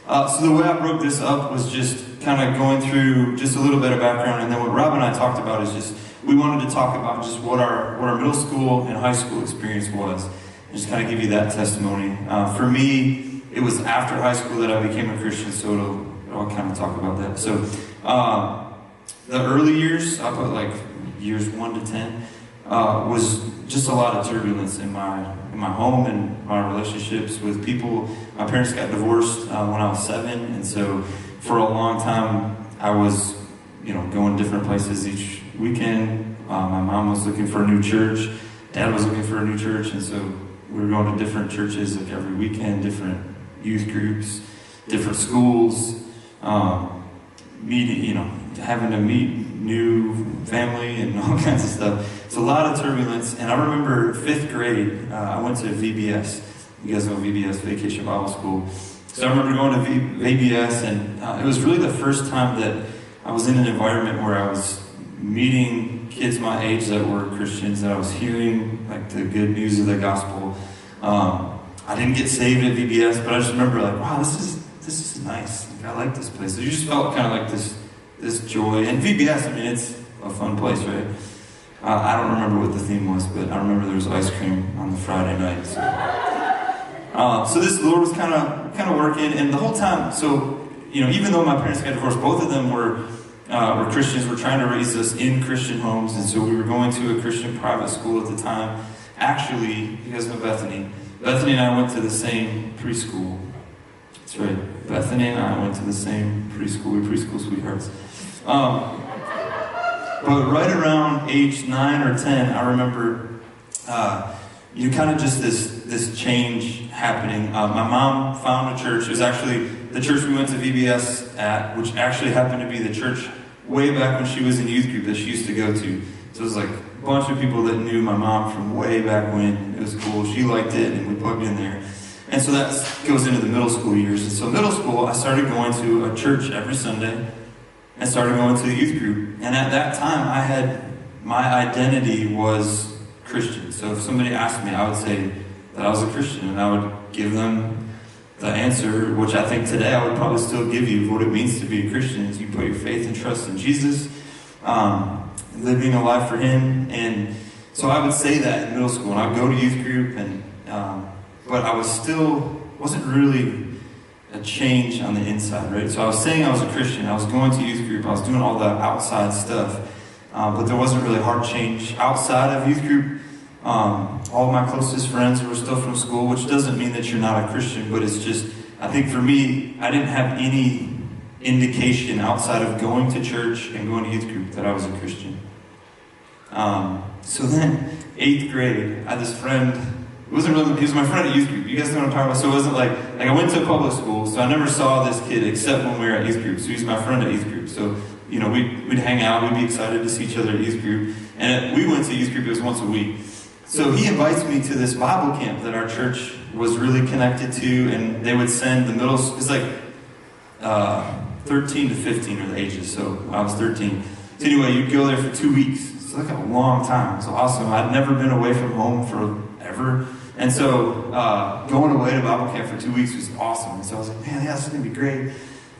So the way I broke this up was just kind of going through just a little bit of background, and then what Rob and I talked about is just, we wanted to talk about just what our middle school and high school experience was, and just kind of give you that testimony. For me, it was after high school that I became a Christian, so I'll kind of talk about that. So the early years, I put like years 1 to 10, was just a lot of turbulence in my home and my relationships with people. My parents got divorced when I was 7, and so for a long time I was, going different places each weekend. My mom was looking for a new church, Dad was looking for a new church, and so we were going to different churches like every weekend, different youth groups, different schools, meeting, having to meet new family and all kinds of stuff. It's a lot of turbulence. And I remember 5th grade, I went to VBS. You guys know VBS, Vacation Bible School. So I remember going to VBS, and it was really the first time that I was in an environment where I was meeting kids my age that were Christians, that I was hearing like the good news of the gospel. I didn't get saved at VBS, but I just remember like, wow, this is nice. Like, I like this place. So you just felt kind of like this joy. And VBS, it's a fun place, right? I don't remember what the theme was, but I remember there was ice cream on the Friday night. So this Lord was kind of working, and the whole time. So even though my parents got divorced, both of them were Christians. Were trying to raise us in Christian homes, and so we were going to a Christian private school at the time. Actually, you guys know Bethany. Bethany and I went to the same preschool. That's right. Bethany and I went to the same preschool. We were preschool sweethearts. But right around age 9 or 10, I remember, kind of just this change happening. My mom found a church. It was actually the church we went to VBS at, which actually happened to be the church way back when she was in youth group that she used to go to. So it was like a bunch of people that knew my mom from way back when. It was cool. She liked it, and we plugged in there. And so that goes into the middle school years. And so middle school, I started going to a church every Sunday and started going to the youth group. And at that time, my identity was Christian. So if somebody asked me, I would say that I was a Christian, and I would give them the answer, which I think today I would probably still give you, what it means to be a Christian is you put your faith and trust in Jesus, living a life for Him. And so I would say that in middle school, and I would go to youth group, and but I wasn't really a change on the inside, right? So I was saying I was a Christian, I was going to youth group, I was doing all the outside stuff, but there wasn't really hard change outside of youth group. All of my closest friends were still from school, which doesn't mean that you're not a Christian, but it's just, I think for me, I didn't have any indication outside of going to church and going to youth group that I was a Christian. So then, 8th grade, I had this friend. He was my friend at youth group. You guys know what I'm talking about? So it wasn't like I went to a public school, so I never saw this kid except when we were at youth group. So he's my friend at youth group. So, we'd hang out, we'd be excited to see each other at youth group. And we went to youth group, it was once a week. So he invites me to this Bible camp that our church was really connected to, and they would send the middle school, it's like 13 to 15 are the ages, so I was 13. So anyway, you'd go there for 2 weeks. It's like a long time. It's awesome. I'd never been away from home forever. And so going away to Bible camp for 2 weeks was awesome. And so I was like, man, yeah, this is going to be great.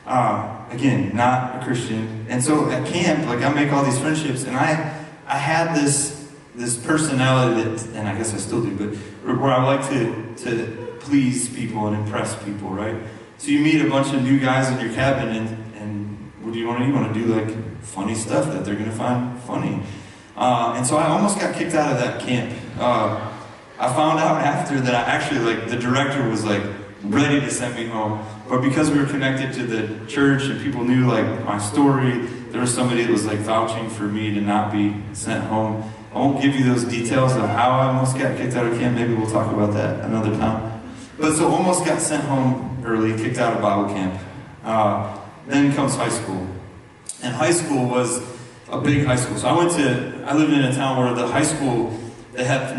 Again, not a Christian. And so at camp, I make all these friendships, and I had this personality that, and I guess I still do, but where I like to please people and impress people, right? So you meet a bunch of new guys in your cabin, and what do you want to do? You want to do funny stuff that they're going to find funny. And so I almost got kicked out of that camp. I found out after that I actually, the director was ready to send me home, but because we were connected to the church and people knew my story, there was somebody that was vouching for me to not be sent home. I won't give you those details of how I almost got kicked out of camp. Maybe we'll talk about that another time. But so almost got sent home early, kicked out of Bible camp. Then comes high school. And high school was a big high school. So I lived in a town where the high school, they have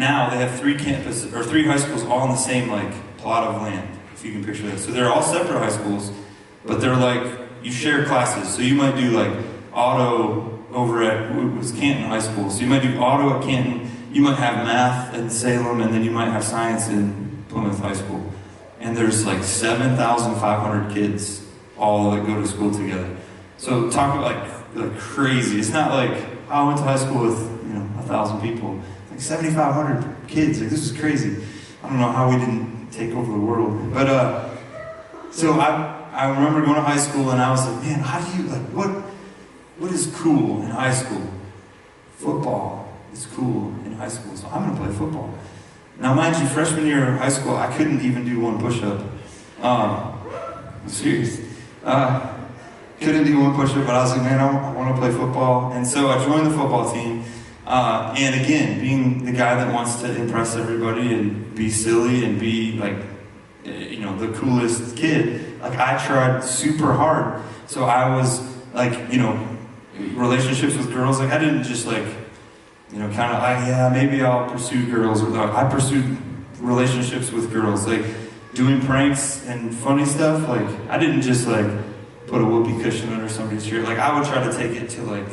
3 campuses, or 3 high schools all on the same plot of land, if you can picture that. So they're all separate high schools, but they're you share classes. So you might do auto over at, it was Canton High School. So you might do auto at Canton, you might have math at Salem, and then you might have science in Plymouth High School. and there's like 7,500 kids all that go to school together. So talk about like crazy. It's not like, oh, I went to high school with 1,000 people. Like 7,500 kids. Like, this is crazy. I don't know how we didn't take over the world. But so I remember going to high school, and I was like, man, how do you what is cool in high school? Football is cool in high school, so I'm gonna play football. Now, mind you, freshman year of high school, I couldn't even do one push-up. I'm serious. Couldn't do one push-up, but I was like, man, I want to play football. And so I joined the football team. And again, being the guy that wants to impress everybody and be silly and be like, the coolest kid, like I tried super hard. So I was like, relationships with girls, like I didn't just like, kind of like, yeah, maybe I'll pursue girls. I pursued relationships with girls, like doing pranks and funny stuff. Like I didn't just like put a whoopee cushion under somebody's shirt. Like I would try to take it to like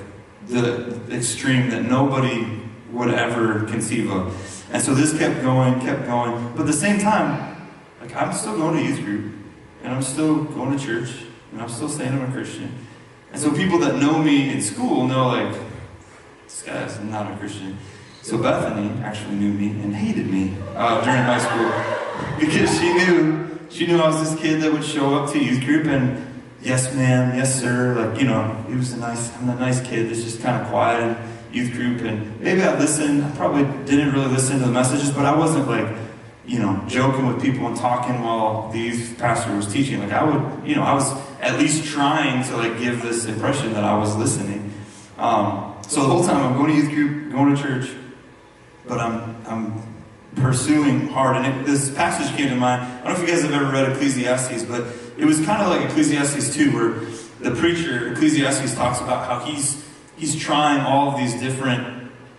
the extreme that nobody would ever conceive of. And so this kept going. But at the same time, like I'm still going to youth group, and I'm still going to church, and I'm still saying I'm a Christian. And so people that know me in school know like, this guy's not a Christian. So Bethany actually knew me and hated me during high school because she knew I was this kid that would show up to youth group and yes ma'am, yes sir, like I'm the nice kid that's just kind of quiet in youth group, and maybe I probably didn't really listen to the messages, but I wasn't like, joking with people and talking while the youth pastor was teaching. Like I was at least trying to like give this impression that I was listening. So the whole time I'm going to youth group, going to church, but I'm pursuing hard. And this passage came to mind. I don't know if you guys have ever read Ecclesiastes, but it was kind of like Ecclesiastes 2, where the preacher, Ecclesiastes, talks about how he's trying all of these different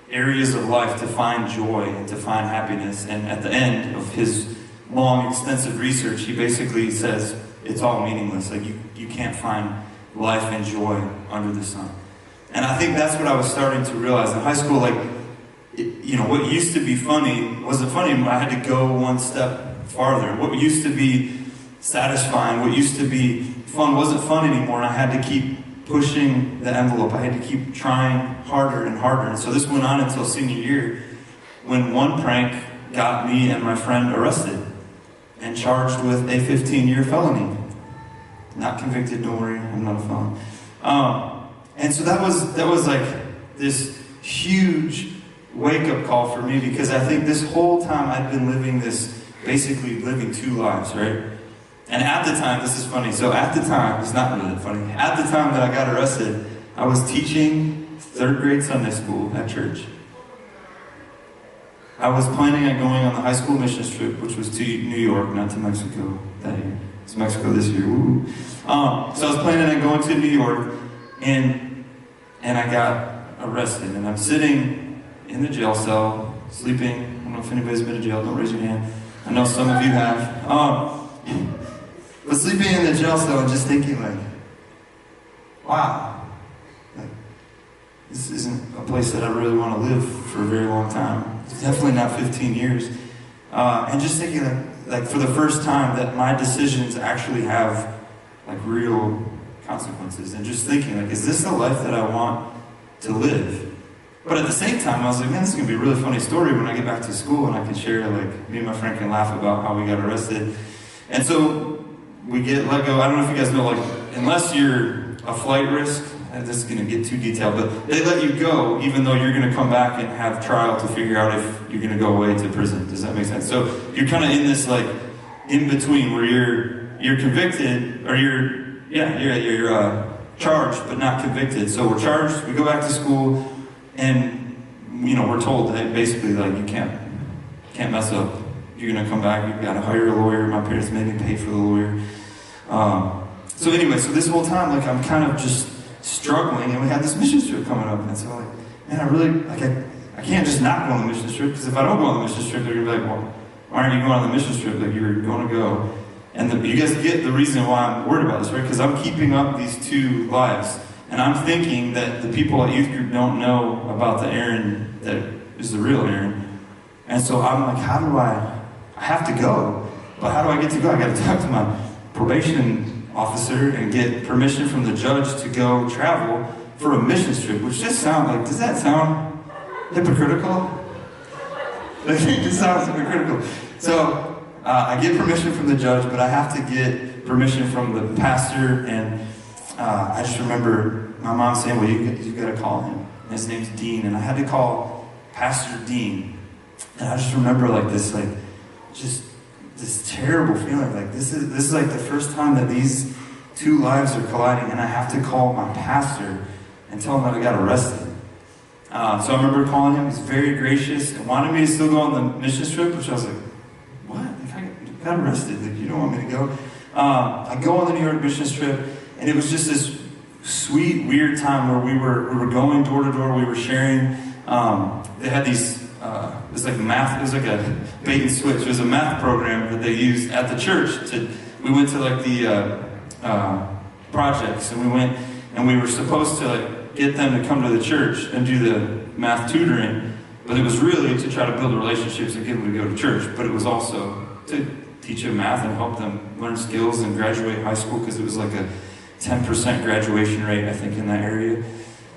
areas of life to find joy and to find happiness. And at the end of his long, extensive research, he basically says it's all meaningless. Like you can't find life and joy under the sun. And I think that's what I was starting to realize in high school. Like, what used to be funny wasn't funny. I had to go one step farther. What used to be satisfying, what used to be fun wasn't fun anymore, and I had to keep pushing the envelope. I had to keep trying harder and harder. And so this went on until senior year, when one prank got me and my friend arrested and charged with a 15-year felony. Not convicted, don't worry, I'm not a felon. And so that was like this huge wake-up call for me, because I think this whole time I'd been living two lives, right? And at the time, this is funny, so at the time, it's not really funny, at the time that I got arrested, I was teaching 3rd grade Sunday school at church. I was planning on going on the high school missions trip, which was to New York, not to Mexico that year. It's Mexico this year, woo. So I was planning on going to New York, and I got arrested, and I'm sitting in the jail cell, sleeping. I don't know if anybody's been to jail, don't raise your hand. I know some of you have. But sleeping in the jail cell and just thinking like, wow, like, this isn't a place that I really want to live for a very long time. It's definitely not 15 years. And just thinking like for the first time that my decisions actually have like real consequences, and just thinking like, is this the life that I want to live? But at the same time, I was like, man, this is going to be a really funny story when I get back to school and I can share, like, me and my friend can laugh about how we got arrested. And so we get let go. I don't know if you guys know, like, unless you're a flight risk, this is going to get too detailed, but they let you go even though you're going to come back and have trial to figure out if you're going to go away to prison. Does that make sense? So you're kind of in this, like, in-between where you're convicted, or you're charged but not convicted. So we're charged, we go back to school, and we're told that basically, like, you can't mess up. You're gonna come back, you've got to hire a lawyer. My parents made me pay for the lawyer. So anyway, so this whole time, like, I'm kind of just struggling, and we had this mission trip coming up, and so like, man, I really, like, I can't just not go on the mission trip, because if I don't go on the mission trip, they're gonna be like, well, why aren't you going on the mission trip? Like, you're going to go. And you guys get the reason why I'm worried about this, right? Because I'm keeping up these two lives. And I'm thinking that the people at youth group don't know about the Aaron that is the real Aaron. And so I'm like, how do I have to go. but how do I get to go? I got to talk to my probation officer and get permission from the judge to go travel for a missions trip, which just sounds like, does that sound hypocritical? Like, it just sounds hypocritical. So I get permission from the judge, but I have to get permission from the pastor, and I just remember my mom saying, well, you got to call him. And his name's Dean, and I had to call Pastor Dean. And I just remember like this terrible feeling, like this is like the first time that these two lives are colliding, and I have to call my pastor and tell him that I got arrested. So I remember calling him. He's very gracious and wanted me to still go on the mission trip, which I was like, what? Like, I got arrested. Like, you don't want me to go? I go on the New York mission trip, and it was just this sweet, weird time where we were going door to door. We were sharing. They had these. It was like math. It was like a bait and switch. It was a math program that they used at the church. We went to like the projects, and we went, and we were supposed to like get them to come to the church and do the math tutoring, but it was really to try to build relationships and get them to go to church, but it was also to teach them math and help them learn skills and graduate high school, because it was like a 10% graduation rate, I think, in that area.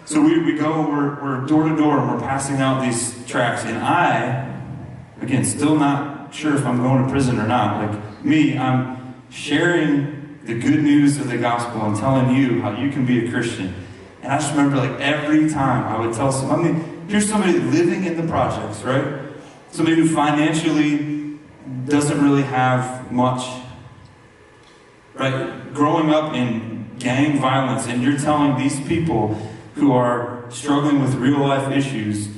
So we go, we're door to door, and we're passing out these tracts, and I, again, still not sure if I'm going to prison or not. Like me, I'm sharing the good news of the gospel and telling you how you can be a Christian. And I just remember, like, every time I would tell someone, I mean, here's somebody living in the projects, right? Somebody who financially doesn't really have much, right? Growing up in gang violence, and you're telling these people who are struggling with real life issues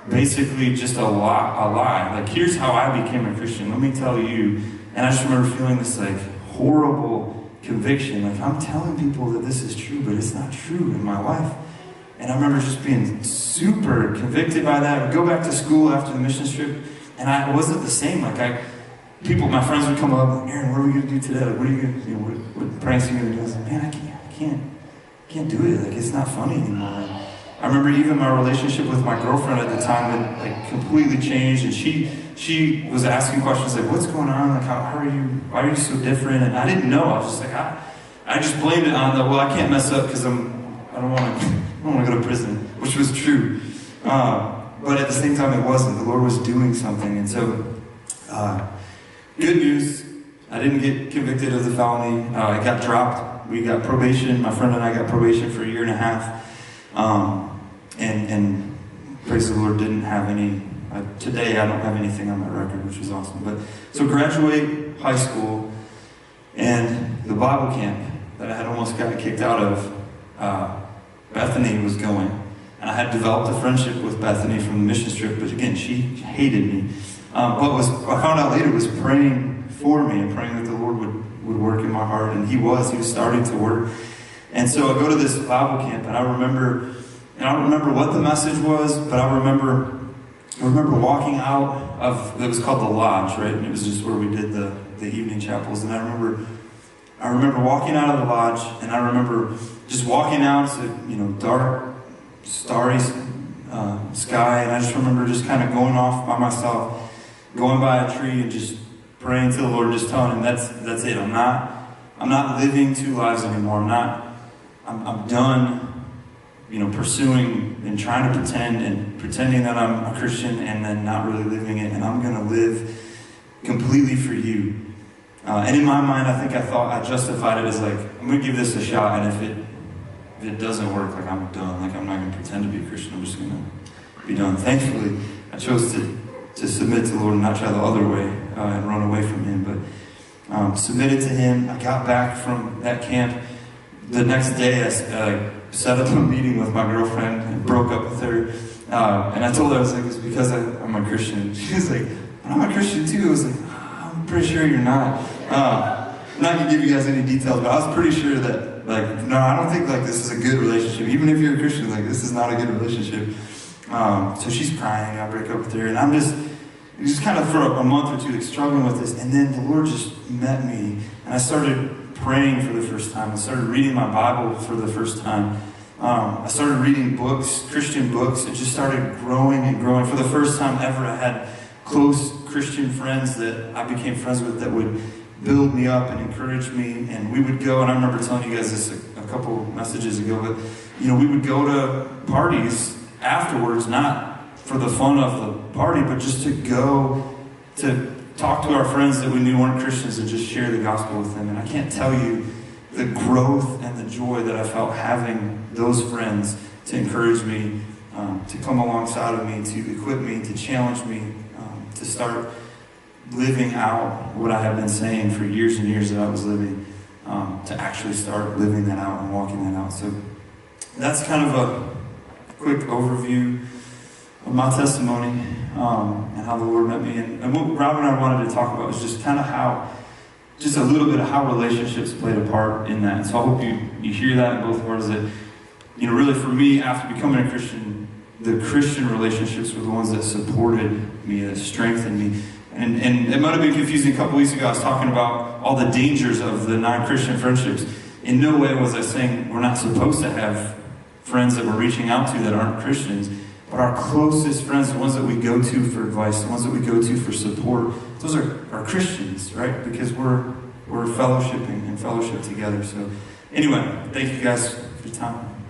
basically just a lie. Like, here's how I became a Christian. Let me tell you. And I just remember feeling this, like, horrible conviction, like, I'm telling people that this is true, but it's not true in my life. And I remember just being super convicted by that. I would go back to school after the mission trip, and I wasn't the same. Like, my friends would come up, like, Aaron, what are we going to do today? Like, what are you going to do? What pranks are you going to do? I was like, man, I can't do it. Like, it's not funny anymore. I remember even my relationship with my girlfriend at the time had, like, completely changed, and she was asking questions like, what's going on? Like, how are you? Why are you so different? And I didn't know. I was just like, I just blamed it on the, well, I can't mess up because I don't want to go to prison, which was true. But at the same time, it wasn't. The Lord was doing something. And so, good news, I didn't get convicted of the felony. It got dropped. We got probation. My friend and I got probation for 1.5 years. And praise the Lord, didn't have any. Today, I don't have anything on my record, which is awesome. But so graduate high school, and the Bible camp that I had almost gotten kicked out of, Bethany was going. And I had developed a friendship with Bethany from the mission trip, but again, she hated me. What I found out later was praying for me and praying that the Lord would work in my heart, and He was starting to work. And so I go to this Bible camp, and I don't remember what the message was, but I remember walking out of, it was called the lodge, right? And it was just where we did the evening chapels. And I remember walking out of the lodge, and I remember just walking out to, dark, starry sky. And I just remember just kind of going off by myself, going by a tree and just praying to the Lord, just telling Him that's it. I'm not living two lives anymore. I'm done, pursuing and trying to pretending that I'm a Christian and then not really living it, and I'm going to live completely for You. And in my mind, I justified it as like, I'm going to give this a shot, and if it doesn't work, like, I'm done. Like, I'm not going to pretend to be a Christian. I'm just going to be done. Thankfully, I chose to submit to the Lord and not try the other way and run away from Him, but submitted to Him. I got back from that camp. The next day, I set up a meeting with my girlfriend and broke up with her. And I told her, I was like, it's because I'm a Christian. She was like, I'm a Christian too. I was like, I'm pretty sure you're not. I'm not going to give you guys any details, but I was pretty sure that, like, no, I don't think, like, this is a good relationship. Even if you're a Christian, like, this is not a good relationship. So she's crying. I break up with her. And I'm just kind of for a month or two, like, struggling with this. And then the Lord just met me. And I started praying for the first time. I started reading my Bible for the first time. I started reading books, Christian books. It just started growing and growing. For the first time ever, I had close Christian friends that I became friends with that would build me up and encourage me. And we would go, and I remember telling you guys this a couple messages ago, but we would go to parties afterwards, not for the fun of the party, but just to go to talk to our friends that we knew weren't Christians and just share the gospel with them. And I can't tell you the growth and the joy that I felt having those friends to encourage me, to come alongside of me, to equip me, to challenge me, to start living out what I have been saying for years and years that I was living, to actually start living that out and walking that out. So that's kind of a quick overview of my testimony and how the Lord met me. And what Rob and I wanted to talk about was just kind of just a little bit of how relationships played a part in that. And so I hope you hear that in both words, that really for me, after becoming a Christian, the Christian relationships were the ones that supported me, that strengthened me. And it might have been confusing a couple weeks ago. I was talking about all the dangers of the non-Christian friendships. In no way was I saying we're not supposed to have friends that we're reaching out to that aren't Christians. But our closest friends, the ones that we go to for advice, the ones that we go to for support, those are Christians, right? Because we're fellowshipping and fellowship together. So anyway, thank you guys for your time.